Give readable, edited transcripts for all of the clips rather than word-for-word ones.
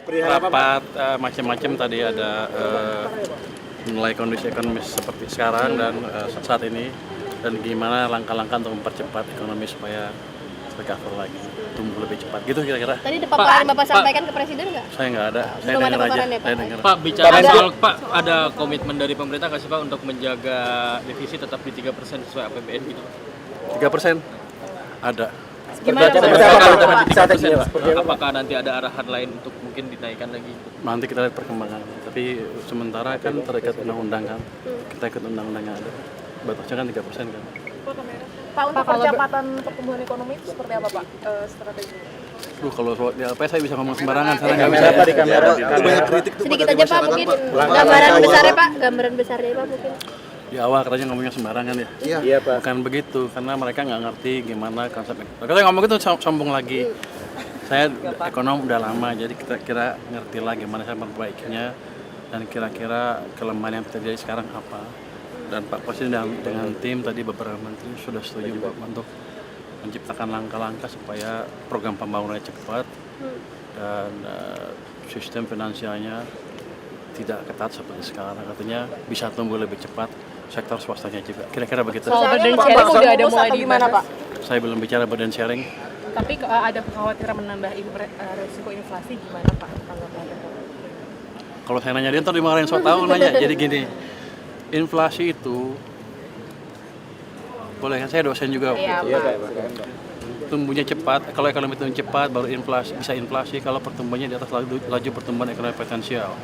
rapat macam-macam tadi ada menilai kondisi ekonomi seperti sekarang dan saat ini dan gimana langkah-langkah untuk mempercepat ekonomi supaya recover lagi, tumbuh lebih cepat gitu kira-kira. Tadi paparan Bapak sampaikan ke Presiden nggak? Saya nggak ada, saya Belum ada dengar aja. paparan ya, Pak? Saya dengar. Pak, bicara soal Pak, ada komitmen dari pemerintah nggak sih Pak untuk menjaga defisit tetap di 3% sesuai APBN gitu? 3% ada. Gimana Apakah nanti ada arahan lain untuk mungkin dinaikkan lagi? Nanti kita lihat perkembangan. Tapi sementara kan terikat undang-undang kan. Kita ikut undang-undang yang ada. Batasnya kan 3% kan. Pak, untuk percepatan pertumbuhan ekonomi itu seperti apa Pak strateginya? Kalau di LP saya bisa ngomong sembarangan, saya nggak bisa. di kamera. Banyak kritik tuh sedikit dari aja Pak, masyarakat, mungkin Pak. gambaran besarnya Pak, gambaran besarnya Pak mungkin. Di awal katanya ngomongnya sembarangan ya. Iya Pak. Bukan begitu, karena mereka nggak ngerti gimana konsepnya. Kalau saya ngomong itu sombong lagi. Saya ekonom udah lama, jadi kita kira ngerti lah gimana saya memperbaikinya dan kira-kira kelemahan yang terjadi sekarang apa. Dan Pak Presiden dengan tim tadi beberapa menteri sudah setuju untuk menciptakan langkah-langkah supaya program pembangunannya cepat dan sistem finansialnya tidak ketat seperti sekarang. Katanya bisa tumbuh lebih cepat, sektor swastanya juga. Kira-kira begitu. Soal burden sharing udah ada mulai gimana Pak? Saya belum bicara burden sharing. Tapi ada kekhawatiran menambah resiko inflasi gimana Pak tanggapannya? Kalau saya nanya dia ntar dimarahin, so tau nanya. Jadi gini, inflasi itu boleh kan, saya dosen juga. Iya Pak. Tumbuhnya cepat, kalau ekonomi tumbuh cepat baru bisa inflasi kalau pertumbuhannya di atas laju pertumbuhan ekonomi potensial.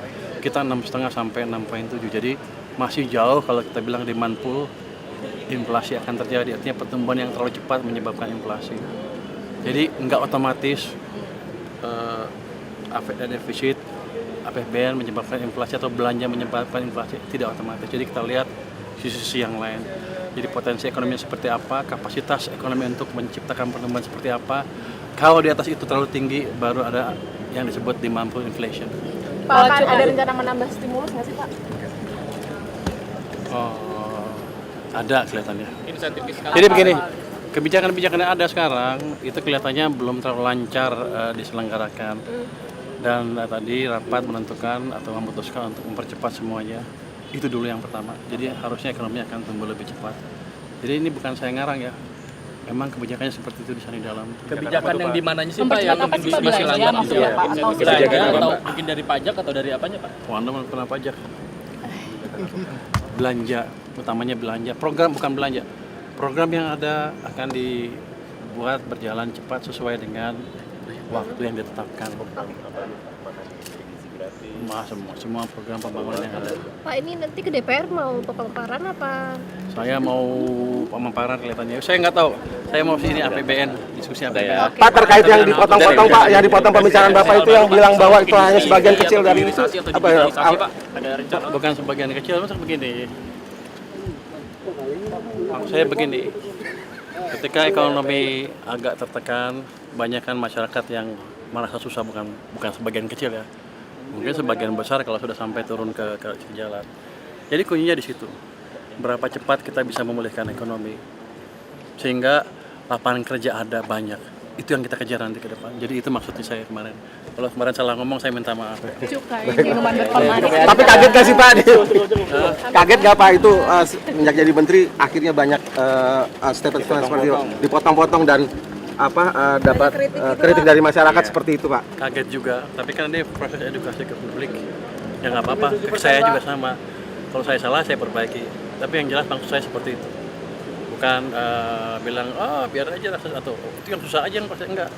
Kita 6,5 sampai 6,7, jadi masih jauh kalau kita bilang demand pull, inflasi akan terjadi. Artinya pertumbuhan yang terlalu cepat menyebabkan inflasi. Jadi nggak otomatis defisit APBN menyebabkan inflasi atau belanja menyebabkan inflasi, tidak otomatis. Jadi kita lihat sisi-sisi yang lain. Jadi potensi ekonomi seperti apa, kapasitas ekonomi untuk menciptakan pertumbuhan seperti apa. Kalau di atas itu terlalu tinggi, baru ada yang disebut demand pull inflation. Pak, ada rencana menambah stimulus nggak sih Pak? Oh, ada kelihatannya. Insentif fiskal. Jadi begini, kebijakan-kebijakan yang ada sekarang itu kelihatannya belum terlalu lancar diselenggarakan. Dan tadi rapat menentukan atau memutuskan untuk mempercepat semuanya. Itu dulu yang pertama. Jadi harusnya ekonomi akan tumbuh lebih cepat. Jadi ini bukan saya ngarang ya. Memang kebijakannya seperti itu di sana di dalam. Kebijakan yang di mananya sih Pak yang mungkin disilangkan gitu ya? Atau mungkin dari pajak atau dari apanya Pak? Anda mau kena pajak. Belanja, utamanya belanja. Program bukan belanja. Program yang ada akan dibuat berjalan cepat sesuai dengan waktu yang ditetapkan. Semua program pembangunan yang ada. Pak, ini nanti ke DPR mau pemaparan apa? Saya mau pemaparan kelihatannya. Saya nggak tahu. Saya mau sini APBN, diskusi APBN. Pak, terkait yang dipotong-potong Pak, yang dipotong pembicaraan Bapak itu yang bilang bahwa itu hanya sebagian kecil dari itu apa ya? Bukan sebagian kecil, maksud begini. Maksud saya begini. Ketika ekonomi agak tertekan, banyak kan masyarakat yang merasa susah, bukan sebagian kecil ya. Mungkin sebagian besar kalau sudah sampai turun ke jalan. Jadi kuncinya di situ. Berapa cepat kita bisa memulihkan ekonomi sehingga lapangan kerja ada banyak. Itu yang kita kejar nanti ke depan. Jadi itu maksudnya saya kemarin. Kalau kemarin salah ngomong saya minta maaf. Tapi kaget gak sih Pak? Kaget gak Pak itu sejak jadi menteri akhirnya banyak statement seperti itu dipotong-potong dan dapat kritik dari masyarakat seperti itu Pak. Kaget juga, tapi kan ini proses edukasi ke publik. Ya nggak apa-apa, ke saya juga sama. Kalau saya salah saya perbaiki. Tapi yang jelas maksud saya seperti itu. Bukan bilang biar aja atau itu yang susah aja yang pasti enggak.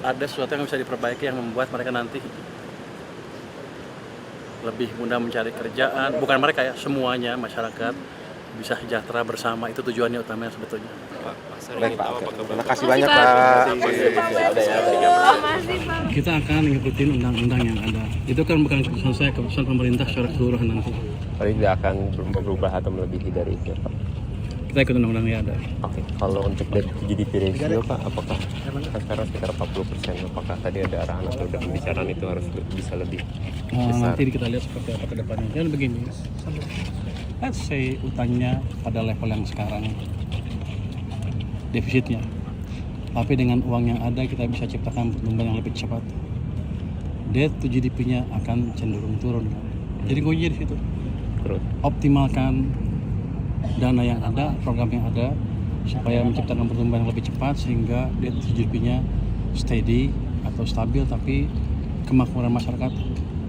Ada sesuatu yang bisa diperbaiki yang membuat mereka nanti lebih mudah mencari kerjaan. Bukan mereka ya, semuanya masyarakat bisa sejahtera bersama, itu tujuannya utamanya sebetulnya. Baik Pak, terima kasih banyak Pak. Kita akan ngikutin undang-undang yang ada. Itu kan bukan keputusan saya, keputusan pemerintah secara keseluruhan nanti. Paling tidak akan berubah atau melebihi dari itu Pak? Kita ikut undang-undang yang ada. Oke, kalau untuk GDP ratio Pak, apakah sekarang sekitar 40%? Apakah tadi ada arahan atau ada pembicaraan itu harus bisa lebih besar? Nanti kita lihat seperti apa ke depannya. Dan begini, let's say utangnya pada level yang sekarang, defisitnya. Tapi dengan uang yang ada kita bisa ciptakan pertumbuhan yang lebih cepat. debt to GDP-nya akan cenderung turun. Jadi kuncinya di situ. Terus Optimalkan dana yang ada, program yang ada, supaya menciptakan pertumbuhan yang lebih cepat sehingga debt to GDP-nya steady atau stabil, tapi kemakmuran masyarakat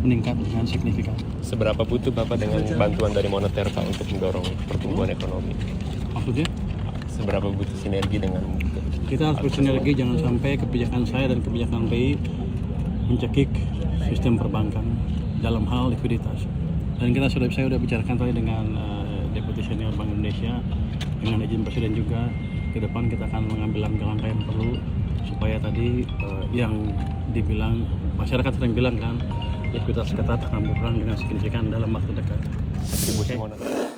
meningkat dengan signifikan. seberapa butuh Bapak dengan bantuan dari moneter Pak untuk mendorong pertumbuhan ekonomi? Maksudnya? Seberapa butuh sinergi dengan Kita harus bersinergi, jangan sampai kebijakan saya dan kebijakan BI mencekik sistem perbankan dalam hal likuiditas. Dan saya sudah bicarakan tadi dengan Deputi Senior Bank Indonesia, dengan izin Presiden juga, ke depan kita akan mengambil langkah-langkah yang perlu supaya tadi yang dibilang masyarakat sering bilang kan likuiditas ketat akan berkurang dengan signifikan dalam waktu dekat. distribusi moneter?